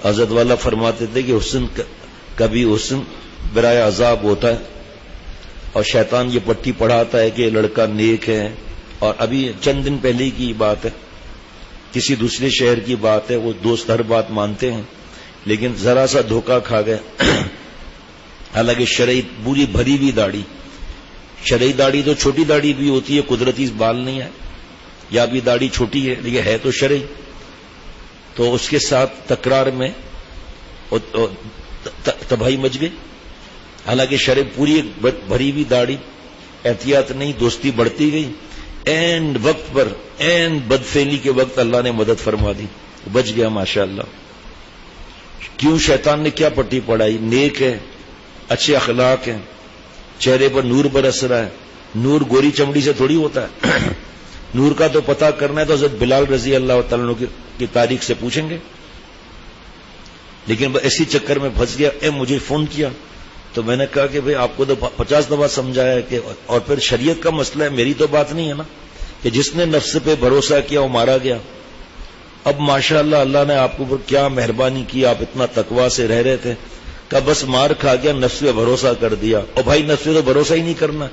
حضرت والا فرماتے تھے کہ حسن کبھی حسن برائے عذاب ہوتا ہے، اور شیطان یہ پٹی پڑھاتا ہے کہ لڑکا نیک ہے. اور ابھی چند دن پہلے کی بات ہے، کسی دوسرے شہر کی بات ہے، وہ دوست ہر بات مانتے ہیں لیکن ذرا سا دھوکہ کھا گئے. حالانکہ شرعی پوری بھری ہوئی داڑھی، شرعی داڑھی تو چھوٹی داڑھی بھی ہوتی ہے، قدرتی بال نہیں ہے، یا بھی داڑھی چھوٹی ہے لیکن ہے تو شرعی. تو اس کے ساتھ تکرار میں تباہی مچ گئی. حالانکہ شرع پوری بھری ہوئی داڑھی، احتیاط نہیں، دوستی بڑھتی گئی. اینڈ وقت پر، اینڈ بدفعلی کے وقت اللہ نے مدد فرما دی، بچ گیا ماشاءاللہ. کیوں؟ شیطان نے کیا پٹی پڑھائی؟ نیک ہے، اچھے اخلاق ہیں، چہرے پر نور برس رہا ہے. نور گوری چمڑی سے تھوڑی ہوتا ہے. نور کا تو پتہ کرنا ہے تو حضرت بلال رضی اللہ تعالیٰ عنہ کی تاریخ سے پوچھیں گے. لیکن اسی چکر میں پھنس گیا. مجھے فون کیا تو میں نے کہا کہ بھئی آپ کو تو 50 دفعہ سمجھایا ہے کہ، اور پھر شریعت کا مسئلہ ہے، میری تو بات نہیں ہے نا کہ جس نے نفس پہ بھروسہ کیا وہ مارا گیا. اب ماشاءاللہ اللہ نے آپ کو پر کیا مہربانی کی، آپ اتنا تقوی سے رہ رہے تھے کہ بس مار کھا گیا، نفس پہ بھروسہ کر دیا. اور بھائی نفس پہ تو بھروسہ ہی نہیں کرنا.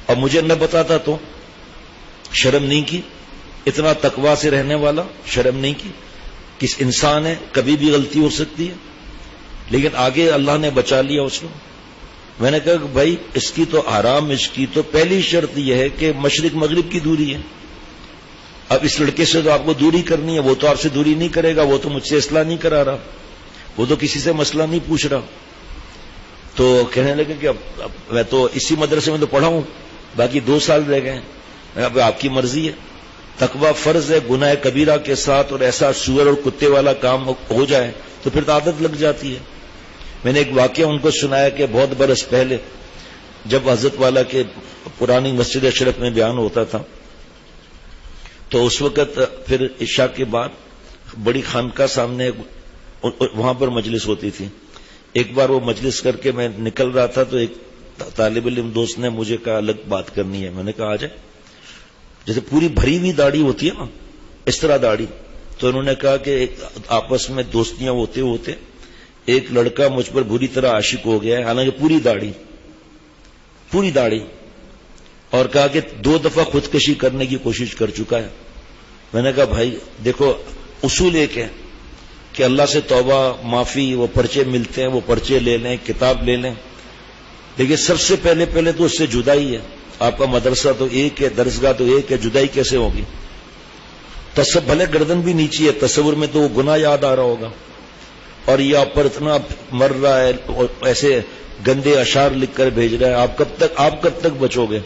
اور مجھے نہ بتاتا تو شرم نہیں کی؟ اتنا تقوی سے رہنے والا شرم نہیں کی؟ کس انسان ہے، کبھی بھی غلطی ہو سکتی ہے، لیکن آگے اللہ نے بچا لیا اس کو. میں نے کہا کہ بھائی اس کی تو آرام، اس کی تو پہلی شرط یہ ہے کہ مشرق مغرب کی دوری ہے. اب اس لڑکے سے تو آپ کو دوری کرنی ہے، وہ تو آپ سے دوری نہیں کرے گا، وہ تو مجھ سے اصلاح نہیں کرا رہا، وہ تو کسی سے مسئلہ نہیں پوچھ رہا. تو کہنے لگے کہ اب میں تو اسی مدرسے میں تو پڑھا ہوں، باقی 2 سال رہ گئے. اب آپ کی مرضی ہے، تقوی فرض ہے. گناہ کبیرہ کے ساتھ اور ایسا سور اور کتے والا کام ہو جائے تو پھر عادت لگ جاتی ہے. میں نے ایک واقعہ ان کو سنایا کہ بہت برس پہلے جب حضرت والا کے پرانی مسجد اشرف میں بیان ہوتا تھا تو اس وقت پھر عشاء کے بعد بڑی خانقاہ سامنے وہاں پر مجلس ہوتی تھی. ایک بار وہ مجلس کر کے میں نکل رہا تھا تو ایک طالب علم دوست نے مجھے کہا الگ بات کرنی ہے. میں نے کہا آ جائے. جیسے پوری بھری ہوئی داڑھی ہوتی ہے نا اس طرح داڑھی. تو انہوں نے کہا کہ آپس میں دوستیاں ہوتے ہوتے ایک لڑکا مجھ پر بری طرح عاشق ہو گیا ہے، حالانکہ پوری داڑھی، اور کہا کہ 2 دفعہ خودکشی کرنے کی کوشش کر چکا ہے. میں نے کہا بھائی دیکھو اصول ایک ہے کہ اللہ سے توبہ معافی، وہ پرچے ملتے ہیں وہ پرچے لے لیں، کتاب لے لیں، لیکن سب سے پہلے تو اس سے جدائی ہے. آپ کا مدرسہ تو ایک ہے، درسگاہ تو ایک ہے، جدائی کیسے ہوگی؟ بھلے گردن بھی نیچی ہے، تصور میں تو وہ گناہ یاد آ رہا ہوگا، اور یہ آپ پر اتنا مر رہا ہے اور ایسے گندے اشعار لکھ کر بھیج رہا ہے. آپ کب تک بچو گے؟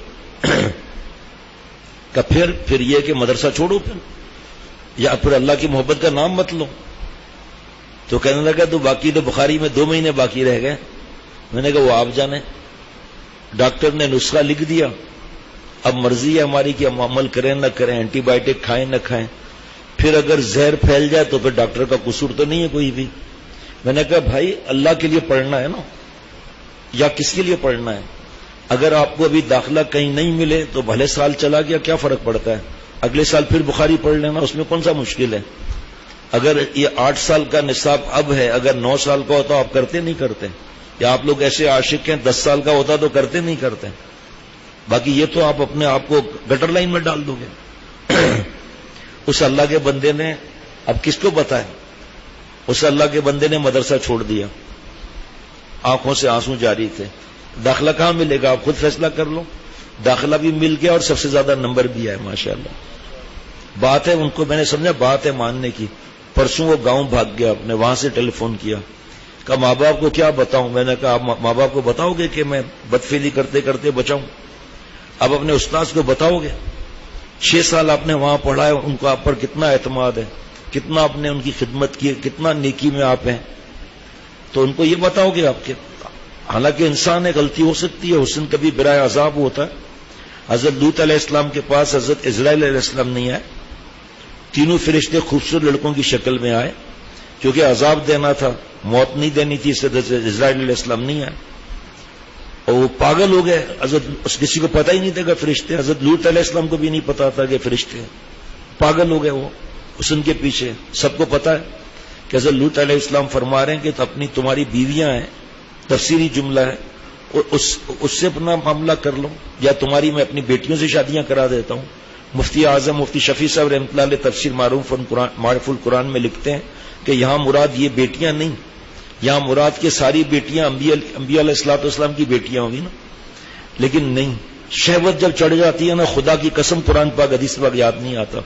کہ پھر یہ کہ مدرسہ چھوڑو پھر، یا پھر اللہ کی محبت کا نام مت لو. تو کہنے لگا تو باقی تو بخاری میں 2 مہینے باقی رہ گئے. میں نے کہا وہ آپ جانے، ڈاکٹر نے نسخہ لکھ دیا، اب مرضی ہے ہماری کہ ہم عمل کریں نہ کریں، اینٹی بائیوٹک کھائیں نہ کھائیں. پھر اگر زہر پھیل جائے تو پھر ڈاکٹر کا قصور تو نہیں ہے کوئی بھی. میں نے کہا بھائی اللہ کے لیے پڑھنا ہے نا، یا کس کے لیے پڑھنا ہے؟ اگر آپ کو ابھی داخلہ کہیں نہیں ملے تو بھلے سال چلا گیا، کیا فرق پڑتا ہے؟ اگلے سال پھر بخاری پڑھ لینا، اس میں کون سا مشکل ہے؟ اگر یہ 8 سال کا نصاب اب ہے، اگر 9 سال کا ہوتا آپ کرتے نہیں کرتے؟ یا آپ لوگ ایسے عاشق ہیں 10 سال کا ہوتا تو کرتے نہیں کرتے؟ باقی یہ تو آپ اپنے آپ کو گٹر لائن میں ڈال دو گے. اس اللہ کے بندے نے، اب کس کو بتائیں، اس اللہ کے بندے نے مدرسہ چھوڑ دیا، آنکھوں سے آنسو جاری تھے. داخلہ کہاں ملے گا؟ آپ خود فیصلہ کر لو. داخلہ بھی مل گیا اور سب سے زیادہ نمبر بھی آئے ماشاءاللہ. بات ہے، ان کو میں نے سمجھا بات ہے ماننے کی. پرسوں وہ گاؤں بھاگ گیا، اپنے وہاں سے ٹیلی فون کیا، کہا ماں باپ کو کیا بتاؤں؟ میں نے کہا آپ ماں باپ کو بتاؤ گے کہ میں بدفعلی کرتے کرتے بچاؤں؟ اب اپنے استاذ کو بتاؤ گے؟ 6 سال آپ نے وہاں پڑھا ہے، ان کو آپ پر کتنا اعتماد ہے، کتنا آپ نے ان کی خدمت کی، کتنا نیکی میں آپ ہیں، تو ان کو یہ بتاؤ گے آپ کے؟ حالانکہ انسان ہے، غلطی ہو سکتی ہے، حسن کبھی برائے عذاب ہوتا ہے. حضرت لوط علیہ السلام کے پاس حضرت اسرائیل علیہ السلام نہیں آئے، 3 فرشتے خوبصورت لڑکوں کی شکل میں آئے، کیونکہ عذاب دینا تھا، موت نہیں دینی تھی، اس وجہ سے اسرائیل علیہ السلام نہیں آئے. اور وہ پاگل ہو گئے. حضرت کسی کو پتہ ہی نہیں تھا کہ فرشتے، حضرت لوط علیہ السلام کو بھی نہیں پتا تھا کہ فرشتے. پاگل ہو گئے وہ حسن کے پیچھے، سب کو پتا ہے. کہ حضرت لوط علیہ السلام فرما رہے ہیں کہ تمہاری بیویاں ہیں، تفسیری جملہ ہے، اس سے اپنا معاملہ کر لو، یا تمہاری میں اپنی بیٹیوں سے شادیاں کرا دیتا ہوں۔ مفتی اعظم مفتی شفیع صاحب رحمۃ اللہ علیہ تفسیر معروف القرآن میں لکھتے ہیں کہ یہاں مراد یہ بیٹیاں نہیں، یہاں مراد کے ساری بیٹیاں انبیاء علیہ الصلوۃ والسلام کی بیٹیاں ہوں گی نا، لیکن نہیں، شہوت جب چڑھ جاتی ہے نا، خدا کی قسم قرآن پاک حدیث پاک یاد نہیں آتا،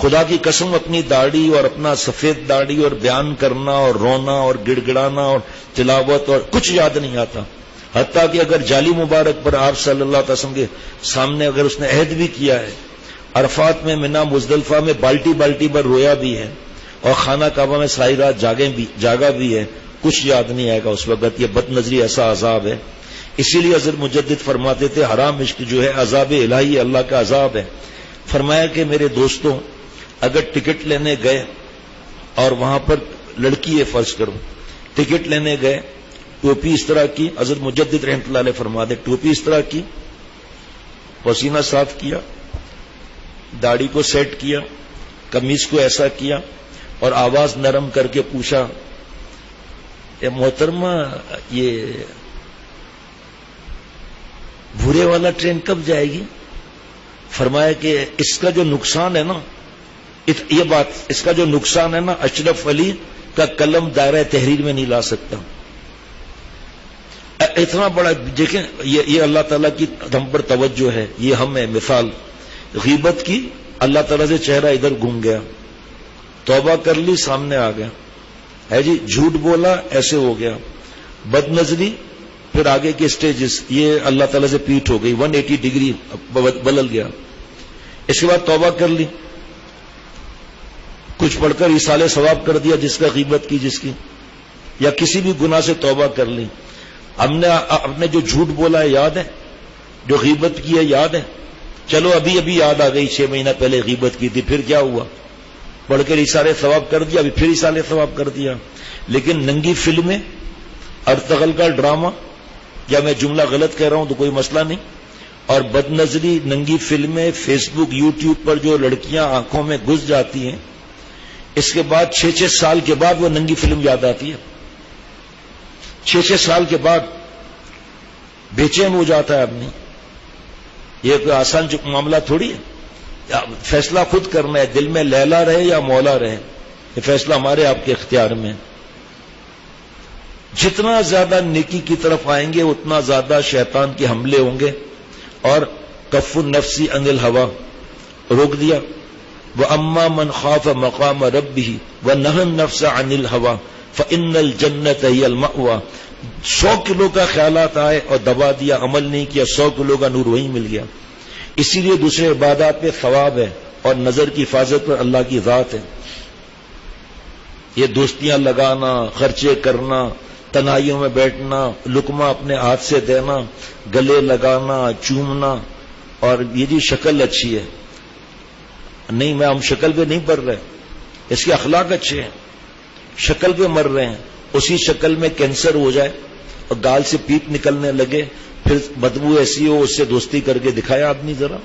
خدا کی قسم اپنی داڑھی اور اپنا سفید داڑھی اور بیان کرنا اور رونا اور گڑ گڑانا اور تلاوت اور کچھ یاد نہیں آتا، حتیٰ کہ اگر جالی مبارک پر آپ صلی اللہ علیہ وسلم کے سامنے اگر اس نے عہد بھی کیا ہے، عرفات میں منا مزدلفہ میں بالٹی بالٹی پر رویا بھی ہے اور خانہ کعبہ میں ساری رات جاگا بھی ہے، کچھ یاد نہیں آئے گا اس وقت۔ یہ بد نظری ایسا عذاب ہے، اسی لیے حضرت مجدد فرماتے تھے حرام عشق جو ہے عذاب الہی، اللہ کا عذاب ہے۔ فرمایا کہ میرے دوستوں اگر ٹکٹ لینے گئے اور وہاں پر لڑکی ہے، فرض کرو ٹکٹ لینے گئے، ٹوپی اس طرح کی، حضرت مجدد رحمۃ اللہ علیہ فرماتے ٹوپی اس طرح کی، پسینہ صاف کیا، داڑھی کو سیٹ کیا، قمیص کو ایسا کیا اور آواز نرم کر کے پوچھا، اے محترمہ یہ بھورے والا ٹرین کب جائے گی؟ فرمایا کہ اس کا جو نقصان ہے نا، یہ بات اس کا جو نقصان ہے نا، اشرف علی کا قلم دائرہ تحریر میں نہیں لا سکتا۔ اتنا بڑا دیکھیں، یہ اللہ تعالیٰ کی ہم پر توجہ ہے، یہ ہم ہے مثال۔ غیبت کی، اللہ تعالیٰ سے چہرہ ادھر گھوم گیا، توبہ کر لی، سامنے آ گیا ہے جی، جھوٹ بولا ایسے ہو گیا، بد نظری، پھر آگے کے سٹیجز، یہ اللہ تعالیٰ سے پیٹ ہو گئی، 180 ڈگری بدل گیا۔ اس کے بعد توبہ کر لی، کچھ پڑھ کر ایصال ثواب کر دیا جس کا غیبت کی جس کی، یا کسی بھی گناہ سے توبہ کر لی۔ ہم نے جو جھوٹ بولا ہے یاد ہے، جو غیبت کی ہے یاد ہے، چلو ابھی یاد آ گئی، 6 مہینہ پہلے غیبت کی تھی، پھر کیا ہوا، پڑھ کر ایصال ثواب کر دیا، ابھی پھر ایصال ثواب کر دیا۔ لیکن ننگی فلمیں، ارطغرل کا ڈرامہ، یا میں جملہ غلط کہہ رہا ہوں تو کوئی مسئلہ نہیں، اور بد نظری، ننگی فلمیں، فیس بک یوٹیوب پر جو لڑکیاں آنکھوں میں گھس جاتی ہیں، اس کے بعد 6 سال کے بعد وہ ننگی فلم یاد آتی ہے، 6 سال کے بعد بے چین ہو جاتا ہے آدمی۔ یہ کوئی آسان معاملہ تھوڑی ہے، فیصلہ خود کرنا ہے، دل میں لیلا رہے یا مولا رہے، یہ فیصلہ ہمارے آپ کے اختیار میں۔ جتنا زیادہ نیکی کی طرف آئیں گے اتنا زیادہ شیطان کے حملے ہوں گے، اور کف النفس عن الہوی روک دیا، وَأَمَّا مَنْ خَافَ مَقَامَ رَبِّهِ وَنَهَى النَّفْسَ عَنِ الْهَوَىٰ فَإِنَّ الْجَنَّةَ هِيَ الْمَأْوَىٰ۔ 100 کلو کا خیالات آئے اور دبا دیا، عمل نہیں کیا، 100 کلو کا نور وہیں مل گیا۔ اسی لیے دوسرے عبادات پہ ثواب ہے، اور نظر کی حفاظت پر اللہ کی ذات ہے۔ یہ دوستیاں لگانا، خرچے کرنا، تنہائیوں میں بیٹھنا، لقمہ اپنے ہاتھ سے دینا، گلے لگانا، چومنا، اور یہ جی شکل اچھی ہے، نہیں میں ہم شکل پہ نہیں مر رہے، اس کے اخلاق اچھے ہیں، شکل پہ مر رہے ہیں، اسی شکل میں کینسر ہو جائے اور گال سے پیپ نکلنے لگے، پھر بدبو ایسی ہو، اس سے دوستی کر کے دکھائے آدمی ذرا۔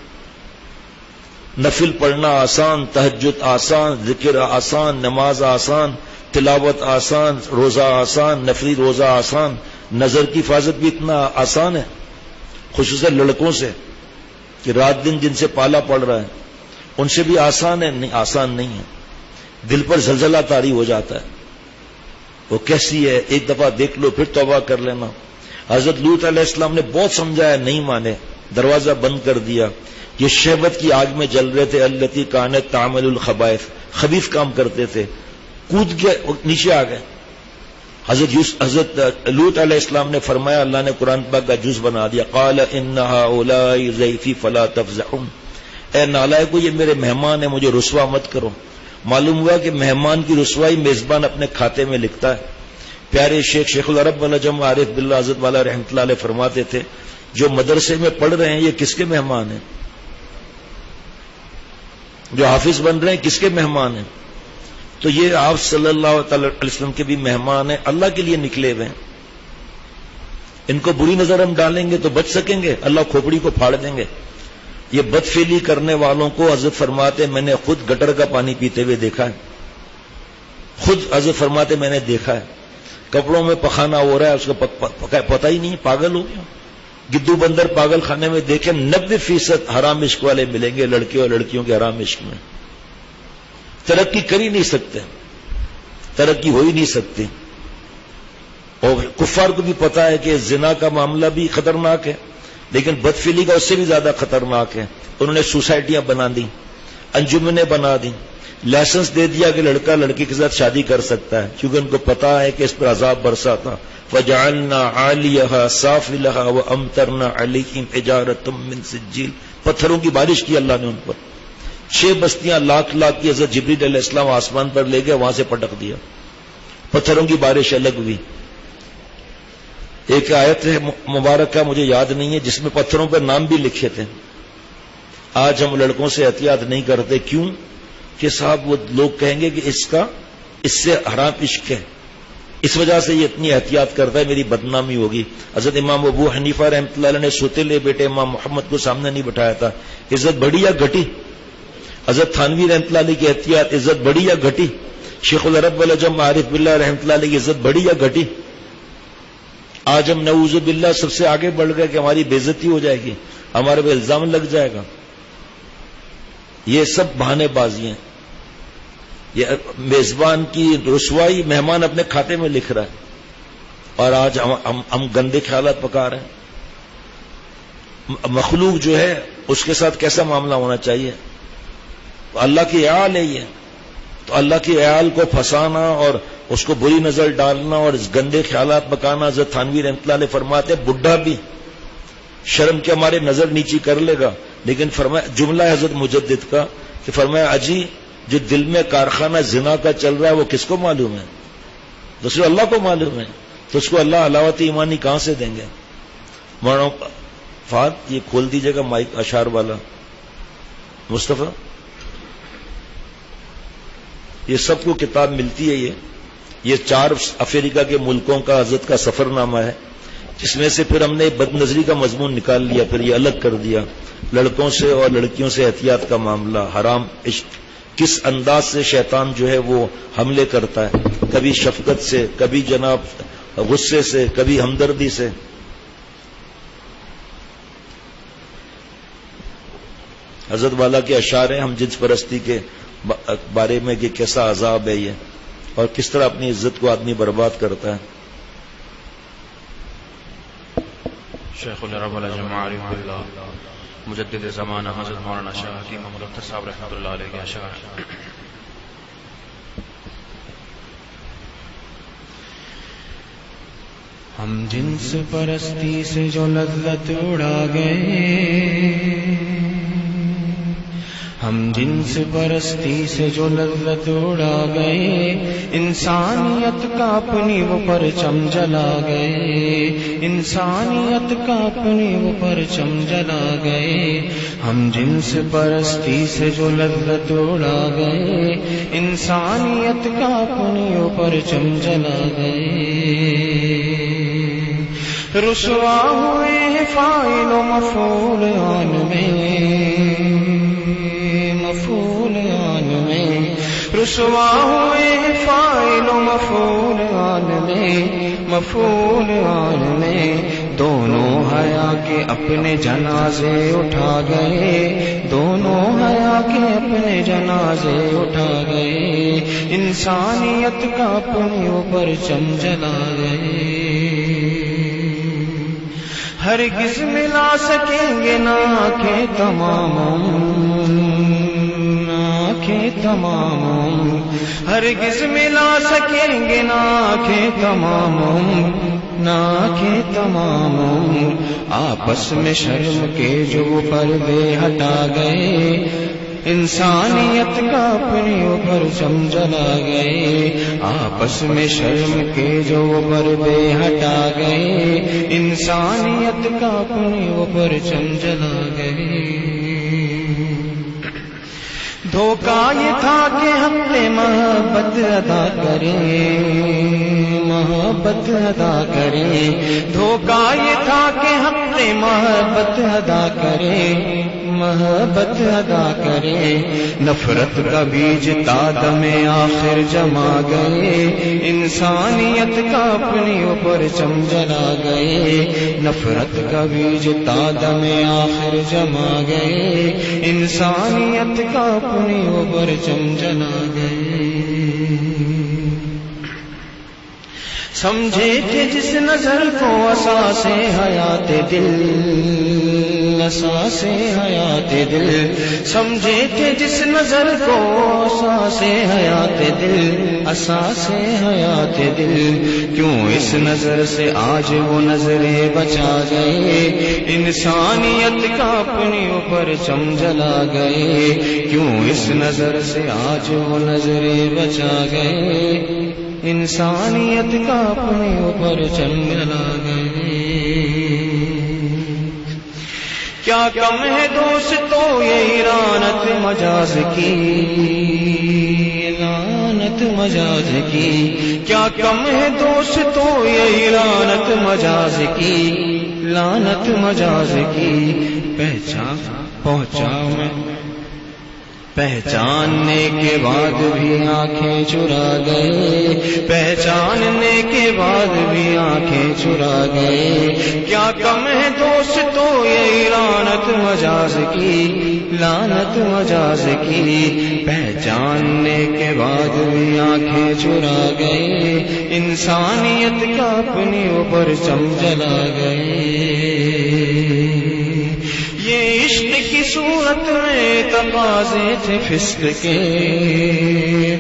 نفل پڑھنا آسان، تہجد آسان، ذکر آسان، نماز آسان، تلاوت آسان، روزہ آسان، نفلی روزہ آسان، نظر کی حفاظت بھی اتنا آسان ہے، خصوصاً لڑکوں سے کہ رات دن جن سے پالا پڑ رہا ہے ان سے بھی آسان ہے، نہیں آسان نہیں ہے، دل پر زلزلہ طاری ہو جاتا ہے۔ وہ کیسی ہے، ایک دفعہ دیکھ لو پھر توبہ کر لینا۔ حضرت لوط علیہ السلام نے بہت سمجھایا، نہیں مانے، دروازہ بند کر دیا۔ یہ شہوت کی آگ میں جل رہے تھے، التی کانت تعمل الخبائث، خبیث کام کرتے تھے، کود کے نیچے آ گئے۔ حضرت لوط علیہ السلام نے فرمایا، اللہ نے قرآن پاک کا جز بنا دیا، قال ان هؤلاء ضیفی فلا تفزعون، اے نالائکو یہ میرے مہمان ہیں، مجھے رسوا مت کرو۔ معلوم ہوا کہ مہمان کی رسوائی میزبان اپنے کھاتے میں لکھتا ہے۔ پیارے شیخ العرب والعجم عارف باللہ حضرت والا رحمۃ اللہ علیہ فرماتے تھے، جو مدرسے میں پڑھ رہے ہیں یہ کس کے مہمان ہیں؟ جو حافظ بن رہے ہیں کس کے مہمان ہیں؟ تو یہ آپ صلی اللہ تعالی علیہ وسلم کے بھی مہمان ہیں، اللہ کے لیے نکلے ہوئے ہیں۔ ان کو بری نظر ہم ڈالیں گے تو بچ سکیں گے؟ اللہ کھوپڑی کو پھاڑ دیں گے۔ یہ بدفعلی کرنے والوں کو حضرت فرماتے ہیں میں نے خود گٹر کا پانی پیتے ہوئے دیکھا ہے، خود حضرت فرماتے میں نے دیکھا ہے کپڑوں میں پخانا ہو رہا ہے، اس کو پتہ ہی نہیں، پاگل ہو گیا۔ گدو بندر پاگل خانے میں دیکھیں 90% حرام عشق والے ملیں گے، لڑکے اور لڑکیوں کے حرام عشق میں۔ ترقی کر ہی نہیں سکتے، ترقی ہو ہی نہیں سکتی۔ اور کفار کو بھی پتا ہے کہ زنا کا معاملہ بھی خطرناک ہے، لیکن بدفعلی کا اس سے بھی زیادہ خطرناک ہے۔ انہوں نے سوسائٹیاں بنا دی، انجمنیں بنا دی، لائسنس دے دیا کہ لڑکا لڑکی کے ساتھ شادی کر سکتا ہے، کیونکہ ان کو پتا ہے کہ اس پر عذاب برسا تھا۔ فَجَعَلْنَا عَالِيَهَا سَافِلَهَا وَأَمْطَرْنَا عَلَيْهِمْ حِجَارَةً مِّن سِجِّيلٍ، پتھروں کی بارش کی اللہ نے ان پر۔ 6 بستیاں لاکھ کی حضرت جبریل علیہ السلام آسمان پر لے گئے، وہاں سے پٹک دیا، پتھروں کی بارش الگ ہوئی۔ ایک آیت ہے مبارکہ مجھے یاد نہیں ہے جس میں پتھروں پر نام بھی لکھے تھے۔ آج ہم لڑکوں سے احتیاط نہیں کرتے، کیوں کہ صاحب وہ لوگ کہیں گے کہ اس سے حرام عشق ہے، اس وجہ سے یہ اتنی احتیاط کرتا ہے، میری بدنامی ہوگی۔ حضرت امام ابو حنیفہ رحمۃ اللہ علیہ نے سوتیلے بیٹے امام محمد کو سامنے نہیں بٹھایا تھا، عزت بڑھی یا گھٹی؟ حضرت تھانوی رحمۃ اللہ علیہ کی احتیاط، عزت بڑھی یا گھٹی؟ شیخ العرب والعجم عارف باللہ رحمۃ اللہ علیہ کی عزت بڑھی یا گھٹی؟ آج ہم نعوذ باللہ سب سے آگے بڑھ گئے کہ ہماری بے عزتی ہو جائے گی، ہمارے پہ الزام لگ جائے گا۔ یہ سب بہانے بازی ہیں، یہ میزبان کی رسوائی مہمان اپنے کھاتے میں لکھ رہا ہے، اور آج ہم گندے خیالات پکا رہے ہیں۔ مخلوق جو ہے اس کے ساتھ کیسا معاملہ ہونا چاہیے؟ اللہ کی عیال ہے یہ، تو اللہ کی عیال کو پھنسانا اور اس کو بری نظر ڈالنا اور اس گندے خیالات پکانا، حضرت تھانوی رحمۃ اللہ علیہ فرماتے بڈھا بھی شرم کے ہمارے نظر نیچی کر لے گا، لیکن فرمایا جملہ حضرت مجدد کا کہ فرمایا اجی جو دل میں کارخانہ زنا کا چل رہا ہے وہ کس کو معلوم ہے؟ دوسرے اللہ کو معلوم ہے، تو اس کو اللہ علاوت ایمانی کہاں سے دیں گے؟ مولانا فہد یہ کھول دیجیے گا مائک اشعار والا، مصطفیٰ یہ سب کو کتاب ملتی ہے، یہ 4 افریقہ کے ملکوں کا حضرت کا سفر نامہ ہے، جس میں سے پھر ہم نے بد نظری کا مضمون نکال لیا، پھر یہ الگ کر دیا، لڑکوں سے اور لڑکیوں سے احتیاط کا معاملہ، حرام عشق، کس انداز سے شیطان جو ہے وہ حملے کرتا ہے، کبھی شفقت سے، کبھی جناب غصے سے، کبھی ہمدردی سے۔ حضرت والا کے اشعار ہیں، ہم جنس پرستی کے بارے میں کہ کیسا عذاب ہے یہ، اور کس طرح اپنی عزت کو آدمی برباد کرتا ہے۔ شیخ العرب والعجم عارف باللہ مجدد زمانہ حضرت مولانا شاہ حکیم محمد اختر صاحب رحمۃ اللہ علیہ کے اشعار۔ ہم جنس پرستی سے جو لذت اڑا گئے، ہم جنس پرستی سے جو لذت اڑا گئے، انسانیت کا اپنی وہ پرچم جلا گئے، انسانیت کا اپنی وہ پرچم جلا گئے۔ ہم جنس پرستی سے جو لذت اڑا گئے، انسانیت کا اپنی وہ پرچم جلا گئے۔ رسوا ہوئے فاعل و مفعول آن میں، مفعول آن میں، رسوا ہوئے فاعل و مفعول آن میں، مفعول آن میں، دونوں حیا کے اپنے جنازے اٹھا گئے، دونوں حیا کے اپنے جنازے اٹھا گئے، انسانیت کا اپنے اوپر پرچم جلا گئے۔ ہرگز ملا سکیں گے نہ آنکھیں تمام، آنکھیں تمام، ہرگز ملا سکیں گے نہ آنکھیں تمام، نہ آنکھیں تمام، آپس میں شرم کے جو پردے ہٹا گئے، انسانیت کا اپنے اوپر پرچم جلا گئے، آپس میں شرم کے جو پردے ہٹا گئے، انسانیت کا اپنے اوپر پرچم جلا گئے۔ دھوکہ یہ تھا کہ ہم نے محبت ادا کریں، محبت ادا کرے. دھوکہ یہ تھا کہ حق محبت ادا کرے, محبت ادا کرے. نفرت کا بیج تادم آخر جما گئے, انسانیت کا اپنی اوپر چم جلا گئے. نفرت کا بیج تادم آخر جما گئے, انسانیت کا اپنی اوپر چم جلا گئے. سمجھے تھے جس نظر کو اساس حیات دل, اساس حیات دل. سمجھے تھے جس نظر کو اساس حیات دل, اساس حیات دل. کیوں اس نظر سے آج وہ نظریں بچا گئے, انسانیت کا اپنی اوپر چم جلا گئے. کیوں اس نظر سے آج وہ نظریں بچا گئے, انسانیت کا اپنے اوپر چم جلا گئے. کیا کم ہے دوستو یہ لعنت مجاز کی, لعنت مجاز کی. کیا کم ہے دوستو یہ لعنت مجاز کی, لعنت مجاز کی. پہچان پہنچا میں پہچاننے کے بعد بھی آنکھیں چرا گئے, پہچاننے کے بعد بھی آنکھیں چرا گئے. کیا کم ہے دوستو یہ لعنت مجاز کی, لعنت مجاز کی. پہچاننے کے بعد بھی آنکھیں چرا گئے, انسانیت کا اپنی اوپر چم جلا گئے. یہ عشق کی صورت میں تقاضے تھے فسق کے,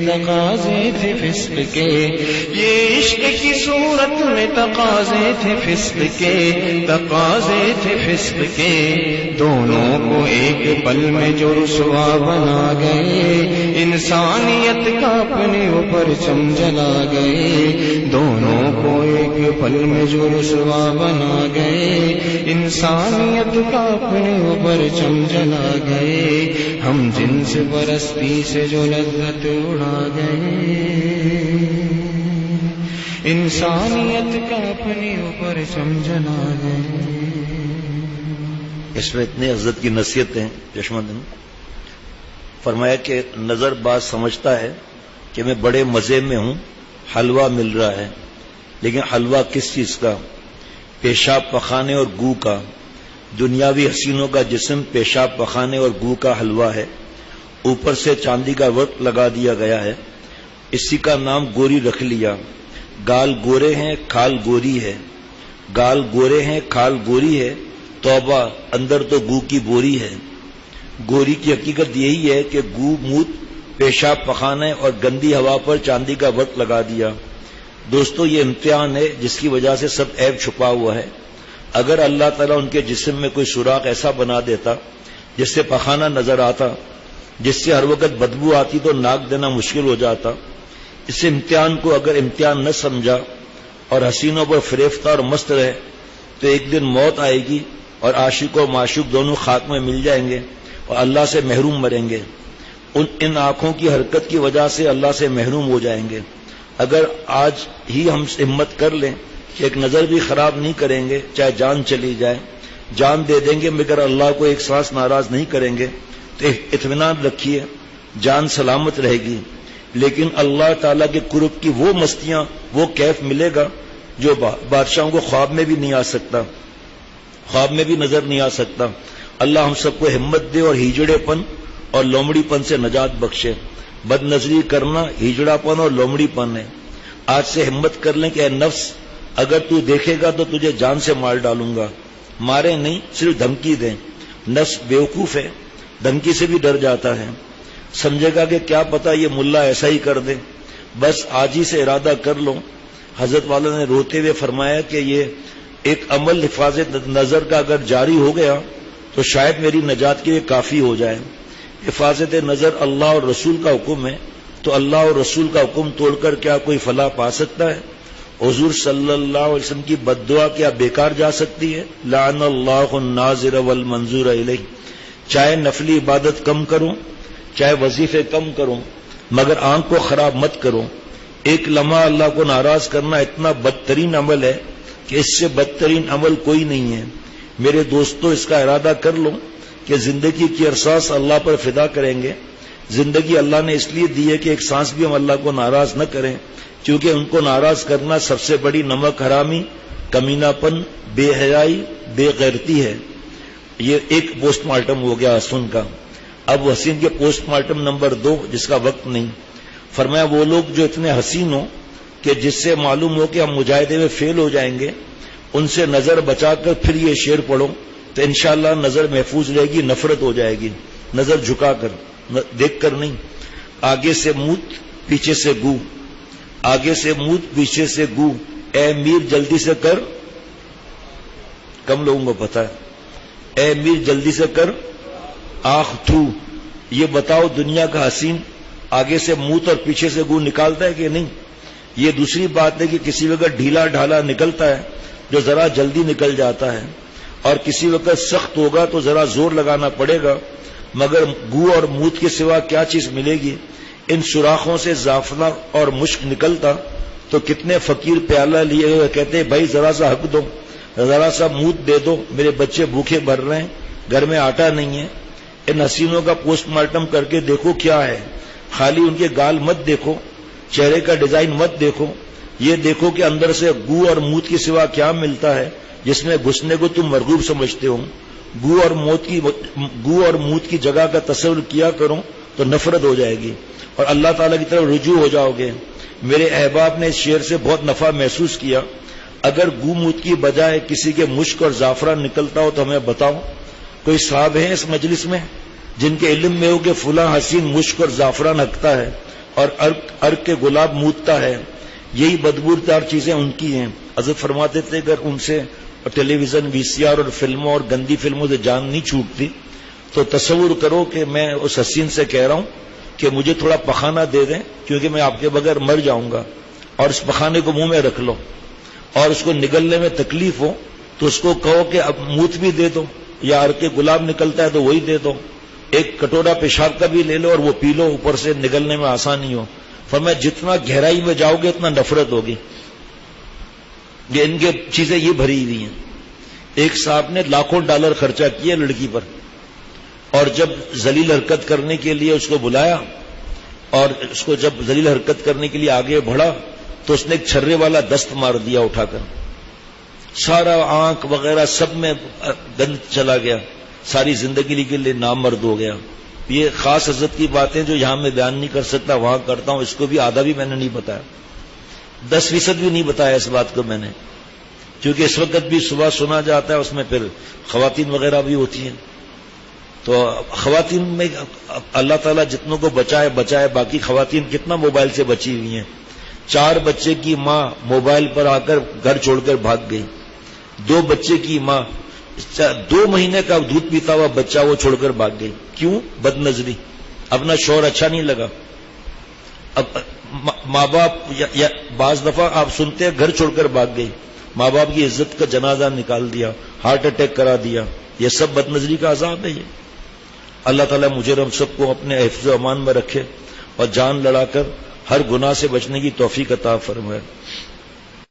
تقاضے تھے فسق کے. یہ عشق کی صورت میں تقاضے تھے فسق کے, تقاضے تھے فسق کے. دونوں کو ایک پل میں جو رسوا بنا گئے, انسانیت کا اپنے اوپر چم جلا گئے. دونوں کو ایک پل میں جو رسوا بنا گئے, انسانیت کا اپنے اوپر چم جلا گئے. ہم جنس پرستی سے جو لذت اڑا گئے, انسانیت کا اپنے اوپر چم جلا گئے. اس میں اتنی عزت کی نصیحتیں چشمہ دن. فرمایا کہ نظر باز سمجھتا ہے کہ میں بڑے مزے میں ہوں, حلوہ مل رہا ہے, لیکن حلوہ کس چیز کا؟ پیشاب پخانے اور گو کا. دنیاوی حسینوں کا جسم پیشاب پخانے اور گو کا حلوہ ہے, اوپر سے چاندی کا ورق لگا دیا گیا ہے, اسی کا نام گوری رکھ لیا. گال گورے ہیں کھال گوری ہے, گال گورے ہیں کھال گوری ہے, توبہ اندر تو گو کی بوری ہے. گوری کی حقیقت یہی ہے کہ گو موت پیشاب پخانے اور گندی ہوا پر چاندی کا ورق لگا دیا. دوستو یہ امتحان ہے جس کی وجہ سے سب عیب چھپا ہوا ہے. اگر اللہ تعالیٰ ان کے جسم میں کوئی سوراخ ایسا بنا دیتا جس سے پخانہ نظر آتا, جس سے ہر وقت بدبو آتی تو ناک دینا مشکل ہو جاتا. اس امتحان کو اگر امتحان نہ سمجھا اور حسینوں پر فریفتہ اور مست رہے تو ایک دن موت آئے گی اور عاشق اور معشوق دونوں خاک میں مل جائیں گے اور اللہ سے محروم مریں گے. ان آنکھوں کی حرکت کی وجہ سے اللہ سے محروم ہو جائیں گے. اگر آج ہی ہم ہمت کر لیں کہ ایک نظر بھی خراب نہیں کریں گے, چاہے جان چلی جائے, جان دے دیں گے مگر اللہ کو ایک سانس ناراض نہیں کریں گے, تو اطمینان رکھیے جان سلامت رہے گی. لیکن اللہ تعالیٰ کے قرب کی وہ مستیاں, وہ کیف ملے گا جو بادشاہوں کو خواب میں بھی نہیں آ سکتا, خواب میں بھی نظر نہیں آ سکتا. اللہ ہم سب کو ہمت دے اور ہیجڑے پن اور لومڑی پن سے نجات بخشے. بد نظری کرنا ہیجڑا پن اور لومڑی پن ہے. آج سے ہمت کر لیں کہ اے نفس, اگر تو دیکھے گا تو تجھے جان سے مار ڈالوں گا. مارے نہیں, صرف دھمکی دیں. نفس بیوقوف ہے, دھمکی سے بھی ڈر جاتا ہے. سمجھے گا کہ کیا پتا یہ ملا ایسا ہی کر دے, بس آج ہی سے ارادہ کر لو. حضرت والا نے روتے ہوئے فرمایا کہ یہ ایک عمل حفاظت نظر کا اگر جاری ہو گیا تو شاید میری نجات کے لیے کافی ہو جائے. حفاظت نظر اللہ اور رسول کا حکم ہے, تو اللہ اور رسول کا حکم توڑ کر کیا کوئی فلاح پا سکتا ہے؟ حضور صلی اللہ علیہ وسلم کی بد دعا کیا بیکار جا سکتی ہے؟ لعن اللہ الناظر والمنظور الیہ. چاہے نفلی عبادت کم کروں, چاہے وظیفے کم کروں, مگر آنکھ کو خراب مت کرو. ایک لمحہ اللہ کو ناراض کرنا اتنا بدترین عمل ہے کہ اس سے بدترین عمل کوئی نہیں ہے. میرے دوستو اس کا ارادہ کر لو کہ زندگی کی ارساس اللہ پر فدا کریں گے. زندگی اللہ نے اس لیے دی ہے کہ ایک سانس بھی ہم اللہ کو ناراض نہ کریں، کیونکہ ان کو ناراض کرنا سب سے بڑی نمک حرامی، کمینہ پن، بے حیائی، بے غیرتی ہے. یہ ایک پوسٹ مارٹم ہو گیا حسن کا. اب حسین کے پوسٹ مارٹم نمبر 2 جس کا وقت نہیں. فرمایا وہ لوگ جو اتنے حسین ہوں کہ جس سے معلوم ہو کہ ہم مجاہدے میں فیل ہو جائیں گے، ان سے نظر بچا کر پھر یہ شعر پڑھو تو انشاءاللہ نظر محفوظ رہے گی، نفرت ہو جائے گی. نظر جھکا کر، دیکھ کر نہیں. آگے سے موت پیچھے سے گو، آگے سے موت پیچھے سے گو، اے میر جلدی سے کر. کم لوگوں کو پتا ہے اے میر جلدی سے کر آخ تھو. یہ بتاؤ دنیا کا حسین آگے سے موت اور پیچھے سے گو نکالتا ہے کہ نہیں؟ یہ دوسری بات ہے کہ کسی وقت ڈھیلا ڈھالا نکلتا ہے جو ذرا جلدی نکل جاتا ہے، اور کسی وقت سخت ہوگا تو ذرا زور لگانا پڑے گا. مگر گو اور موت کے سوا کیا چیز ملے گی؟ ان سوراخوں سے زعفران اور مشک نکلتا تو کتنے فقیر پیالہ لیے ہوئے کہتے بھائی ذرا سا حق دو، ذرا سا موت دے دو، میرے بچے بھوکے مر رہے ہیں، گھر میں آٹا نہیں ہے. ان حسینوں کا پوسٹ مارٹم کر کے دیکھو کیا ہے. خالی ان کے گال مت دیکھو، چہرے کا ڈیزائن مت دیکھو، یہ دیکھو کہ اندر سے گو اور موت کے سوا کیا ملتا ہے جس میں گھسنے کو تم مرغوب سمجھتے ہو. گو اور موت کی جگہ کا تصور کیا کرو تو نفرت ہو جائے گی اور اللہ تعالیٰ کی طرف رجوع ہو جاؤ گے. میرے احباب نے اس شعر سے بہت نفع محسوس کیا. اگر گو موت کی بجائے کسی کے مشک اور زعفران نکلتا ہو تو ہمیں بتاؤ. کوئی صاحب ہیں اس مجلس میں جن کے علم میں ہو کہ فلاں حسین مشک اور زعفران ہکتا ہے اور ارک کے گلاب موتتا ہے؟ یہی بدبودار چیزیں ان کی ہیں. حضرت فرماتے تھے اگر ان سے ٹیلی ویژن، وی سی آر اور فلموں اور گندی فلموں سے جان نہیں چھوٹتی تو تصور کرو کہ میں اس حسین سے کہہ رہا ہوں کہ مجھے تھوڑا پخانہ دے دیں کیونکہ میں آپ کے بغیر مر جاؤں گا، اور اس پخانے کو منہ میں رکھ لو، اور اس کو نگلنے میں تکلیف ہو تو اس کو کہو کہ اب موت بھی دے دو، یا ارک کے گلاب نکلتا ہے تو وہی دے دو، ایک کٹورا پیشاب کا بھی لے لو اور وہ پی لو، اوپر سے نگلنے میں آسانی ہو. فرمایا جتنا گہرائی میں جاؤ گے اتنا نفرت ہوگی. یہ ان کے چیزیں یہ بھری ہوئی ہیں. ایک صاحب نے لاکھوں ڈالر خرچہ کیا لڑکی پر، اور جب ذلیل حرکت کرنے کے لیے اس کو بلایا اور اس کو جب ذلیل حرکت کرنے کے لیے آگے بڑھا تو اس نے ایک چھرے والا دست مار دیا اٹھا کر. سارا آنکھ وغیرہ سب میں گند چلا گیا، ساری زندگی کے لیے نامرد ہو گیا. یہ خاص حضرت کی باتیں جو یہاں میں بیان نہیں کر سکتا وہاں کرتا ہوں. اس کو بھی آدھا بھی میں نے نہیں بتایا، 10% بھی نہیں بتایا اس بات کو میں نے، کیونکہ اس وقت بھی صبح سنا جاتا ہے، اس میں پھر خواتین وغیرہ بھی ہوتی ہیں. تو خواتین میں اللہ تعالیٰ جتنوں کو بچائے، باقی خواتین کتنا موبائل سے بچی ہوئی ہیں. 4 بچے کی ماں موبائل پر آ کر گھر چھوڑ کر بھاگ گئی. 2 بچے کی ماں 2 مہینے کا دودھ پیتا ہوا بچہ وہ چھوڑ کر بھاگ گئی. کیوں؟ بد نظری، اپنا شوہر اچھا نہیں لگا. اب ماں باپ یا بعض دفعہ آپ سنتے ہیں گھر چھوڑ کر بھاگ گئی، ماں باپ کی عزت کا جنازہ نکال دیا، ہارٹ اٹیک کرا دیا. یہ سب بد نظری کا عذاب ہے. یہ اللہ تعالیٰ مجھے ہم سب کو اپنے حفظ و امان میں رکھے اور جان لڑا کر ہر گناہ سے بچنے کی توفیق عطا فرمائے.